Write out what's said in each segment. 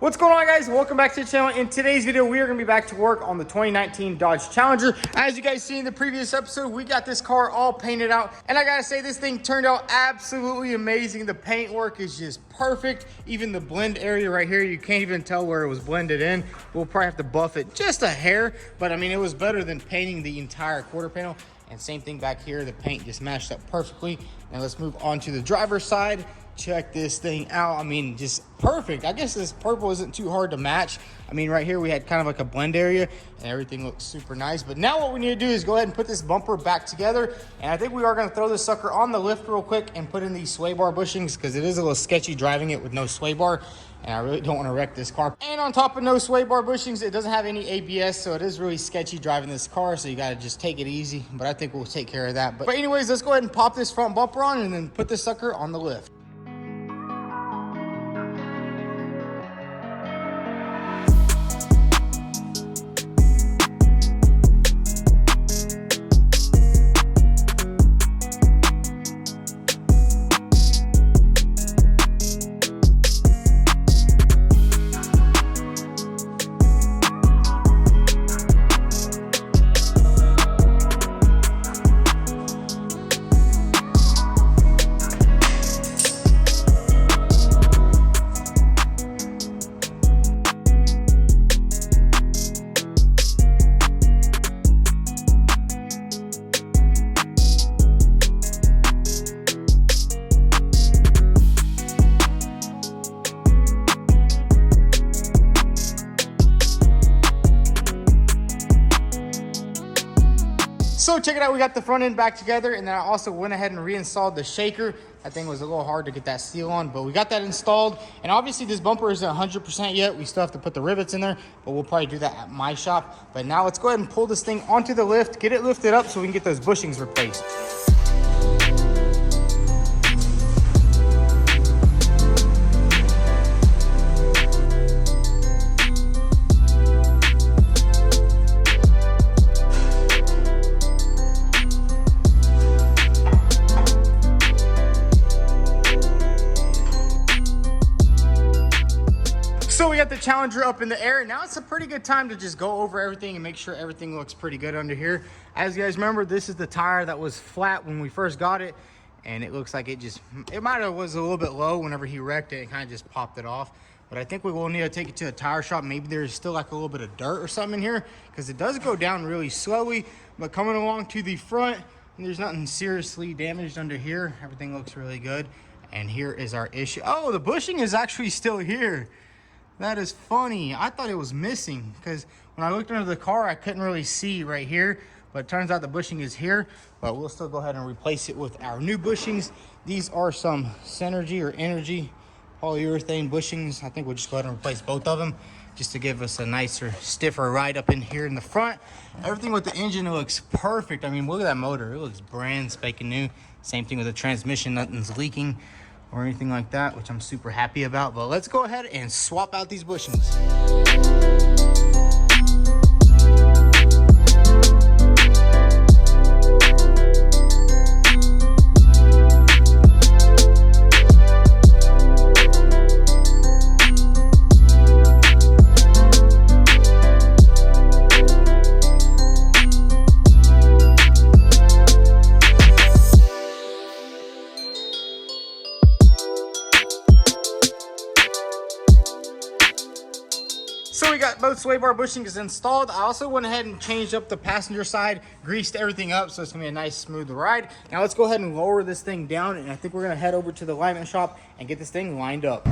What's going on, guys? Welcome back to the channel. In today's video, we are going to be back to work on the 2019 Dodge Challenger. As you guys see in the previous episode, we got this car all painted out, and I gotta say, this thing turned out absolutely amazing. The paint work is just perfect. Even the blend area right here, you can't even tell where it was blended in. We'll probably have to buff it just a hair, but I mean, it was better than painting the entire quarter panel. And same thing back here, the paint just matched up perfectly. Now let's move on to the driver's side. Check this thing out. I mean, just perfect. I guess this purple isn't too hard to match. I mean, right here we had kind of like a blend area and everything looks super nice. But now what we need to do is go ahead and put this bumper back together. And I think we are going to throw this sucker on the lift real quick and put in these sway bar bushings, because it is a little sketchy driving it with no sway bar. And I really don't want to wreck this car. And on top of no sway bar bushings, it doesn't have any ABS, so it is really sketchy driving this car. So you got to just take it easy. But I think we'll take care of that. But anyways, let's go ahead and pop this front bumper on and then put this sucker on the lift. So check it out, we got the front end back together, and then I also went ahead and reinstalled the shaker. That thing was a little hard to get that seal on, but we got that installed. And obviously this bumper isn't 100% yet. We still have to put the rivets in there, but we'll probably do that at my shop. But now let's go ahead and pull this thing onto the lift, get it lifted up so we can get those bushings replaced. So we got the Challenger up in the air. Now it's a pretty good time to just go over everything and make sure everything looks pretty good under here. As you guys remember, this is the tire that was flat when we first got it, and it looks like it might have was a little bit low whenever he wrecked it and kind of just popped it off. But I think we will need to take it to a tire shop. Maybe there's still like a little bit of dirt or something in here, because it does go down really slowly. But coming along to the front, there's nothing seriously damaged under here. Everything looks really good. And here is our issue. Oh, the bushing is actually still here. That is funny. I thought it was missing, because when I looked under the car, I couldn't really see right here. But it turns out the bushing is here. But we'll still go ahead and replace it with our new bushings. These are some Synergy or Energy polyurethane bushings. I think we'll just go ahead and replace both of them, just to give us a nicer, stiffer ride up in here in the front. Everything with the engine looks perfect. I mean, look at that motor. It looks brand spanking new. Same thing with the transmission. Nothing's leaking or anything like that, which I'm super happy about. But let's go ahead and swap out these bushings. So we got both sway bar bushings installed. I also went ahead and changed up the passenger side, greased everything up, so it's gonna be a nice smooth ride. Now let's go ahead and lower this thing down, and I think we're gonna head over to the alignment shop and get this thing lined up.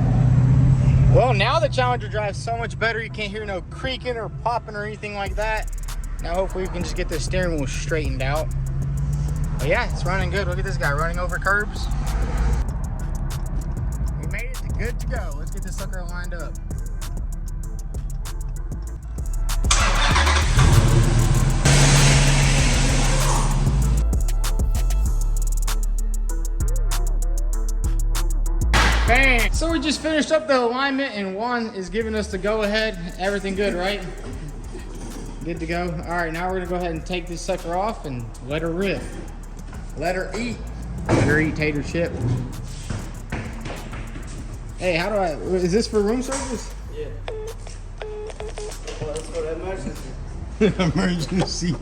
Well, now the Challenger drives so much better. You can't hear no creaking or popping or anything like that. Now hopefully we can just get the steering wheel straightened out. But yeah, it's running good. Look at this guy running over curbs. We made it good to go. Let's get this sucker lined up. Bang! So we just finished up the alignment, and Juan is giving us the go ahead. Everything good, right? Good to go. All right, now we're gonna go ahead and take this sucker off and let her rip. Let her eat. Let her eat tater chip. Hey, how do I, is this for room service? Yeah. shit. Well, let's go to emergency. Emergency.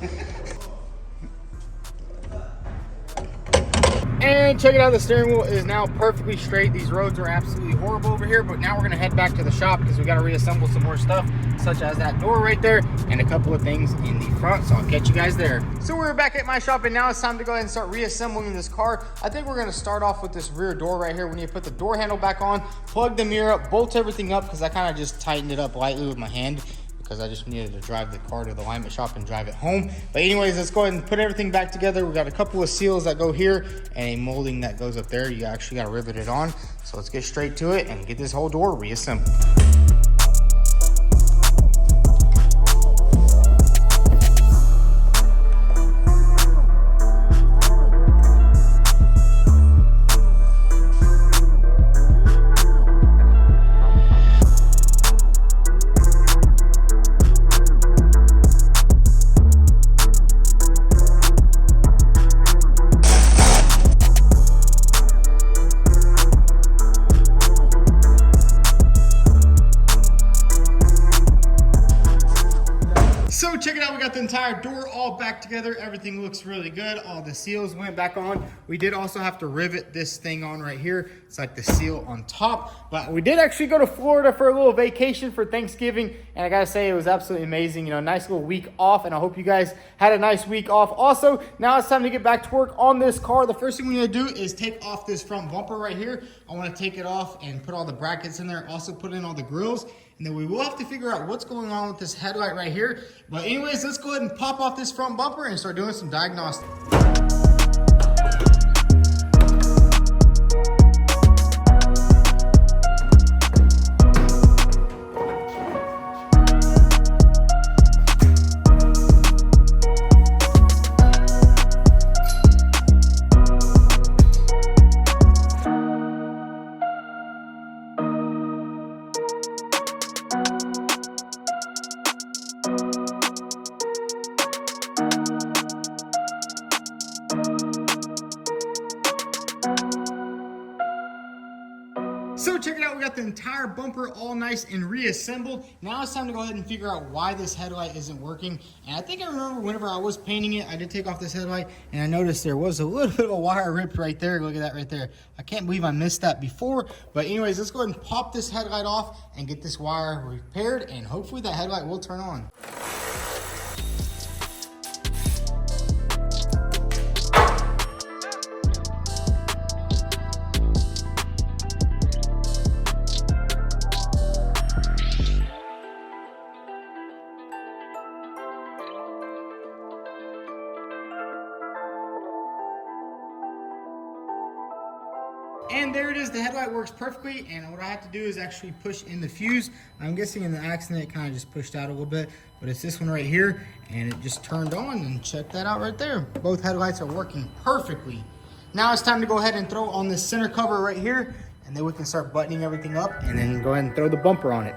And check it out, the steering wheel is now perfectly straight. These roads are absolutely horrible over here, but now we're gonna head back to the shop because we gotta reassemble some more stuff, such as that door right there and a couple of things in the front. So I'll catch you guys there. So we're back at my shop and now it's time to go ahead and start reassembling this car. I think we're gonna start off with this rear door right here. We need to put the door handle back on, plug the mirror up, bolt everything up because I kind of just tightened it up lightly with my hand, because I just needed to drive the car to the alignment shop and drive it home. But anyways, let's go ahead and put everything back together. We got a couple of seals that go here and a molding that goes up there. You actually got to rivet it on. So let's get straight to it and get this whole door reassembled. So check it out, we got the entire door all back together. Everything looks really good. All the seals went back on. We did also have to rivet this thing on right here. It's like the seal on top. But we did actually go to Florida for a little vacation for Thanksgiving. And I gotta say, it was absolutely amazing. You know, nice little week off. And I hope you guys had a nice week off. Also, now it's time to get back to work on this car. The first thing we need to do is take off this front bumper right here. I wanna take it off and put all the brackets in there. Also put in all the grills. And then we will have to figure out what's going on with this headlight right here. But anyways, let's go ahead and pop off this front bumper and start doing some diagnostics. So check it out, we got the entire bumper all nice and reassembled. Now it's time to go ahead and figure out why this headlight isn't working. And I think I remember whenever I was painting it, I did take off this headlight and I noticed there was a little bit of a wire ripped right there. Look at that right there. I can't believe I missed that before. But anyways, let's go ahead and pop this headlight off and get this wire repaired, and hopefully that headlight will turn on. And there it is, the headlight works perfectly, and what I have to do is actually push in the fuse. I'm guessing in the accident it kind of just pushed out a little bit, but it's this one right here, and it just turned on, and check that out right there. Both headlights are working perfectly. Now it's time to go ahead and throw on this center cover right here, and then we can start buttoning everything up, and then go ahead and throw the bumper on it.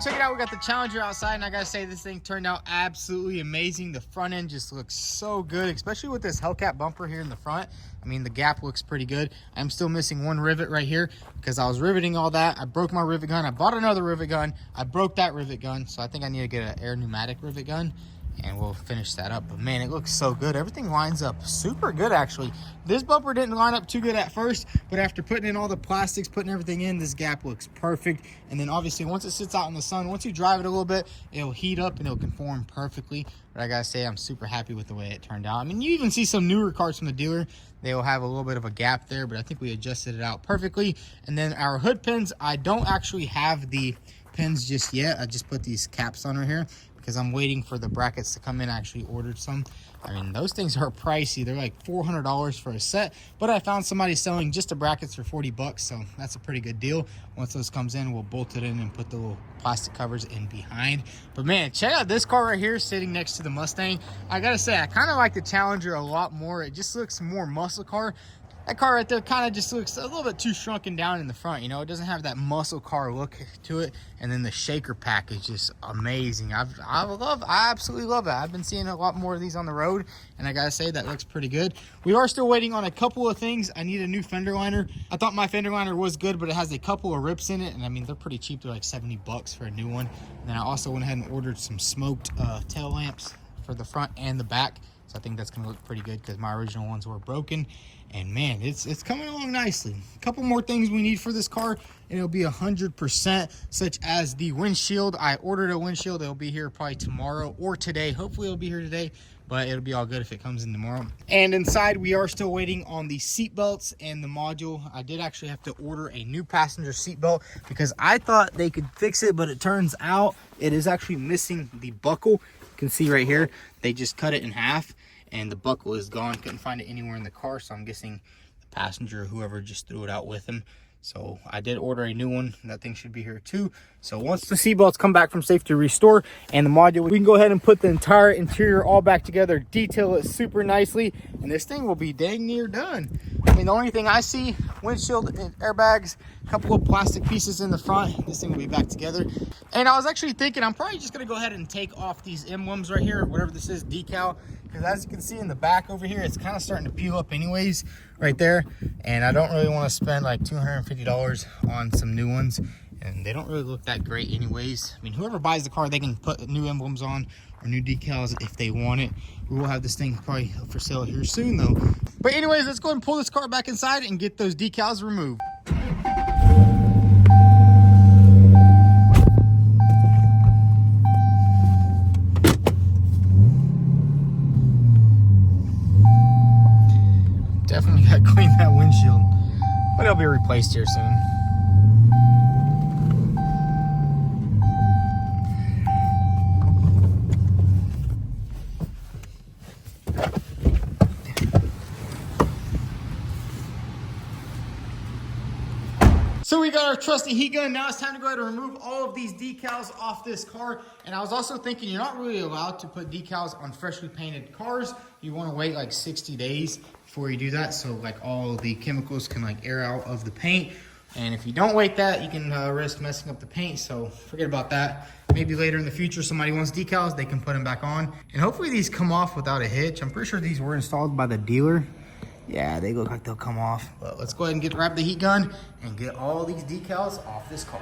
check it out. We got the Challenger outside, and I gotta say, this thing turned out absolutely amazing. The front end just looks so good, especially with this Hellcat bumper here in the front. I mean, the gap looks pretty good. I'm still missing one rivet right here because I was riveting all that. I broke my rivet gun. I bought another rivet gun. I broke that rivet gun, so I think I need to get an air pneumatic rivet gun, and we'll finish that up. But man, it looks so good. Everything lines up super good, actually. This bumper didn't line up too good at first, but after putting in all the plastics, putting everything in, this gap looks perfect. And then obviously once it sits out in the sun, once you drive it a little bit, it'll heat up and it'll conform perfectly. But I gotta say, I'm super happy with the way it turned out. I mean, you even see some newer cars from the dealer, they will have a little bit of a gap there, but I think we adjusted it out perfectly. And then our hood pins, I don't actually have the pins just yet. I just put these caps on right here because I'm waiting for the brackets to come in. I actually ordered some. I mean, those things are pricey. They're like $400 for a set, but I found somebody selling just the brackets for 40 bucks, so that's a pretty good deal. Once those comes in, we'll bolt it in and put the little plastic covers in behind. But man, check out this car right here sitting next to the Mustang. I gotta say, I kind of like the Challenger a lot more. It just looks more muscle car. That car right there kind of just looks a little bit too shrunken down in the front, you know. It doesn't have that muscle car look to it. And then the shaker pack is just amazing. I absolutely love it. I've been seeing a lot more of these on the road, and I gotta say, that looks pretty good. We are still waiting on a couple of things. I need a new fender liner. I thought my fender liner was good, but it has a couple of rips in it, and I mean, they're pretty cheap. They're like 70 bucks for a new one. And then I also went ahead and ordered some smoked tail lamps for the front and the back. So I think that's gonna look pretty good because my original ones were broken. And man, it's coming along nicely. A couple more things we need for this car, and it'll be 100%, such as the windshield. I ordered a windshield. It'll be here probably tomorrow or today. Hopefully it'll be here today, but it'll be all good if it comes in tomorrow. And inside, we are still waiting on the seat belts and the module. I did actually have to order a new passenger seat belt because I thought they could fix it, but it turns out it is actually missing the buckle. You can see right here, they just cut it in half, and the buckle is gone. Couldn't find it anywhere in the car, so I'm guessing the passenger or whoever just threw it out with him. So I did order a new one. That thing should be here too. So once the seatbelts come back from Safety Restore and the module, we can go ahead and put the entire interior all back together, detail it super nicely, and this thing will be dang near done. I mean, the only thing I see, windshield and airbags, a couple of plastic pieces in the front. This thing will be back together. And I was actually thinking, I'm probably just gonna go ahead and take off these emblems right here, whatever this is, decal, because as you can see in the back over here, it's kind of starting to peel up anyways right there. And I don't really want to spend like $250 on some new ones, and they don't really look that great anyways. I mean, whoever buys the car, they can put new emblems on or new decals if they want it. We will have this thing probably up for sale here soon though. But anyways, let's go ahead and pull this car back inside and get those decals removed. Definitely got to clean that windshield, but it'll be replaced here soon. So we got our trusty heat gun. Now it's time to go ahead and remove all of these decals off this car. And I was also thinking, you're not really allowed to put decals on freshly painted cars. You want to wait like 60 days before you do that, so like all the chemicals can like air out of the paint. And if you don't wait that, you can risk messing up the paint, so forget about that. Maybe later in the future, somebody wants decals, they can put them back on. And hopefully these come off without a hitch. I'm pretty sure these were installed by the dealer. Yeah, they look like they'll come off. But let's go ahead and grab the heat gun and get all these decals off this car.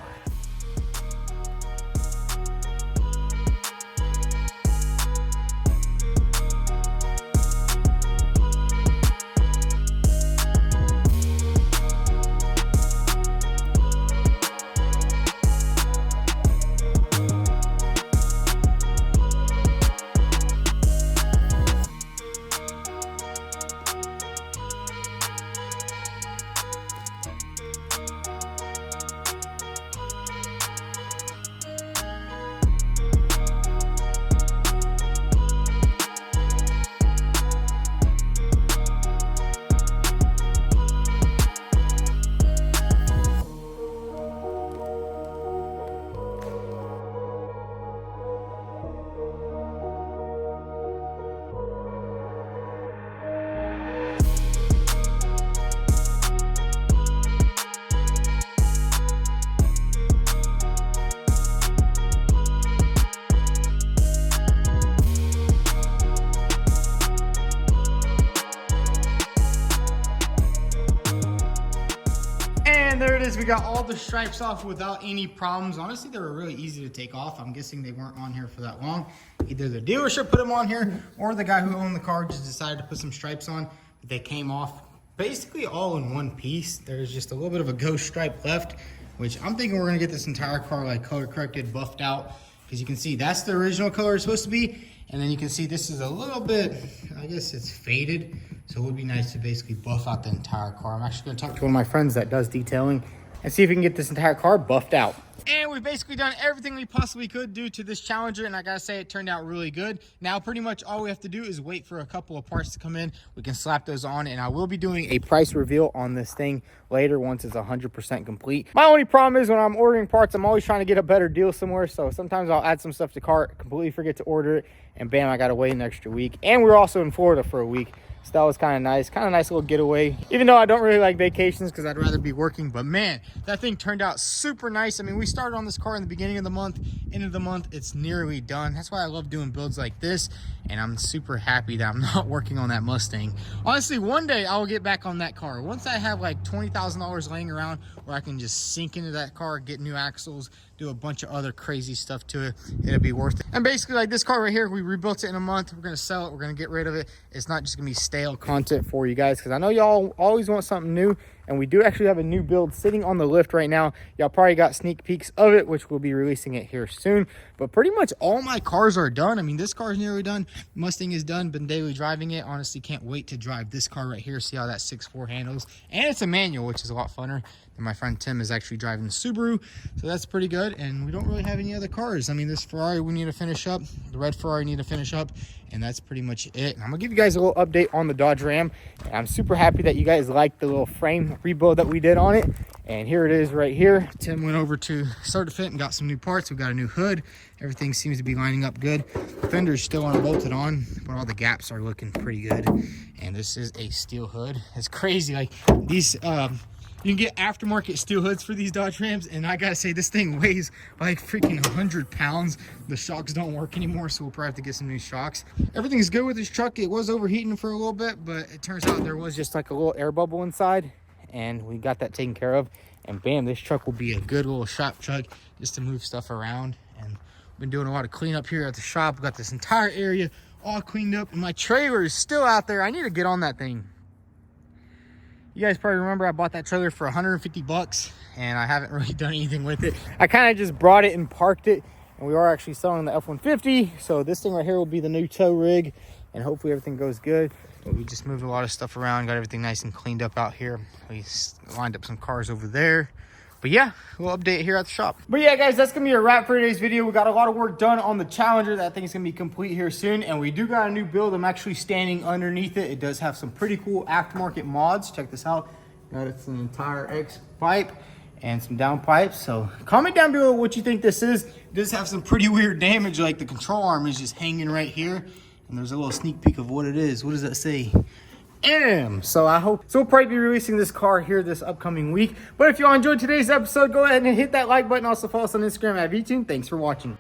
got all the stripes off without any problems. Honestly, they were really easy to take off. I'm guessing they weren't on here for that long. Either the dealership put them on here or the guy who owned the car just decided to put some stripes on. They came off basically all in one piece. There's just a little bit of a ghost stripe left, which I'm thinking we're gonna get this entire car like color corrected, buffed out. Because you can see that's the original color it's supposed to be. And then you can see this is a little bit, I guess it's faded. So it would be nice to basically buff out the entire car. I'm actually gonna talk to one of my friends that does detailing and see if we can get this entire car buffed out. And we've basically done everything we possibly could do to this Challenger, and I gotta say it turned out really good. Now pretty much all we have to do is wait for a couple of parts to come in. We can slap those on, and I will be doing a price reveal on this thing later once it's 100% complete. My only problem is when I'm ordering parts, I'm always trying to get a better deal somewhere, so sometimes I'll add some stuff to cart, completely forget to order it, and bam, I gotta wait an extra week. And we were also in Florida for a week. So that was kind of nice little getaway, even though I don't really like vacations because I'd rather be working. But man, that thing turned out super nice. I mean, we started on this car in the beginning of the month. End of the month, it's nearly done. That's why I love doing builds like this, and I'm super happy that I'm not working on that Mustang. Honestly, one day I will get back on that car. Once I have like $20,000 laying around where I can just sink into that car, get new axles, do a bunch of other crazy stuff to it, it'll be worth it. And basically like this car right here, we rebuilt it in a month. We're gonna sell it, we're gonna get rid of it. It's not just gonna be stale content for you guys, because I know y'all always want something new, and we do actually have a new build sitting on the lift right now. Y'all probably got sneak peeks of it, which we'll be releasing it here soon. But pretty much all my cars are done. I mean, this car is nearly done. Mustang is done, been daily driving it. Honestly, can't wait to drive this car right here, see how that 6.4 handles. And it's a manual, which is a lot funner. And my friend Tim is actually driving the Subaru, so that's pretty good. And we don't really have any other cars. I mean, this Ferrari we need to finish up, the red Ferrari need to finish up, and that's pretty much it. And I'm gonna give you guys a little update on the Dodge Ram. And I'm super happy that you guys liked the little frame rebuild that we did on it. And here it is right here. Tim went over to Certifit and got some new parts. We got a new hood. Everything seems to be lining up good. The fender's still unbolted on, but all the gaps are looking pretty good. And this is a steel hood. It's crazy, like these you can get aftermarket steel hoods for these Dodge Rams, and I gotta say, this thing weighs like freaking 100 pounds. The shocks don't work anymore, so we'll probably have to get some new shocks. Everything's good with this truck. It was overheating for a little bit, but it turns out there was just like a little air bubble inside, and we got that taken care of. And bam, this truck will be a good little shop truck just to move stuff around. And we've been doing a lot of cleanup here at the shop. We got this entire area all cleaned up, and my trailer is still out there. I need to get on that thing. You guys probably remember I bought that trailer for 150 bucks, and I haven't really done anything with it. I kind of just brought it and parked it, and we are actually selling the F-150. So this thing right here will be the new tow rig, and hopefully everything goes good. But we just moved a lot of stuff around, got everything nice and cleaned up out here. We lined up some cars over there. But yeah, we'll update here at the shop. But yeah, guys, that's gonna be a wrap for today's video. We got a lot of work done on the Challenger. That thing's gonna be complete here soon. And we do got a new build. I'm actually standing underneath it. It does have some pretty cool aftermarket mods. Check this out. Got it, an entire X pipe and some down pipes. So comment down below what you think this is. It does have some pretty weird damage, like the control arm is just hanging right here. And there's a little sneak peek of what it is. What does that say? So I hope, so we'll probably be releasing this car here this upcoming week. But if y'all enjoyed today's episode, go ahead and hit that like button. Also follow us on Instagram at vTuned. Thanks for watching.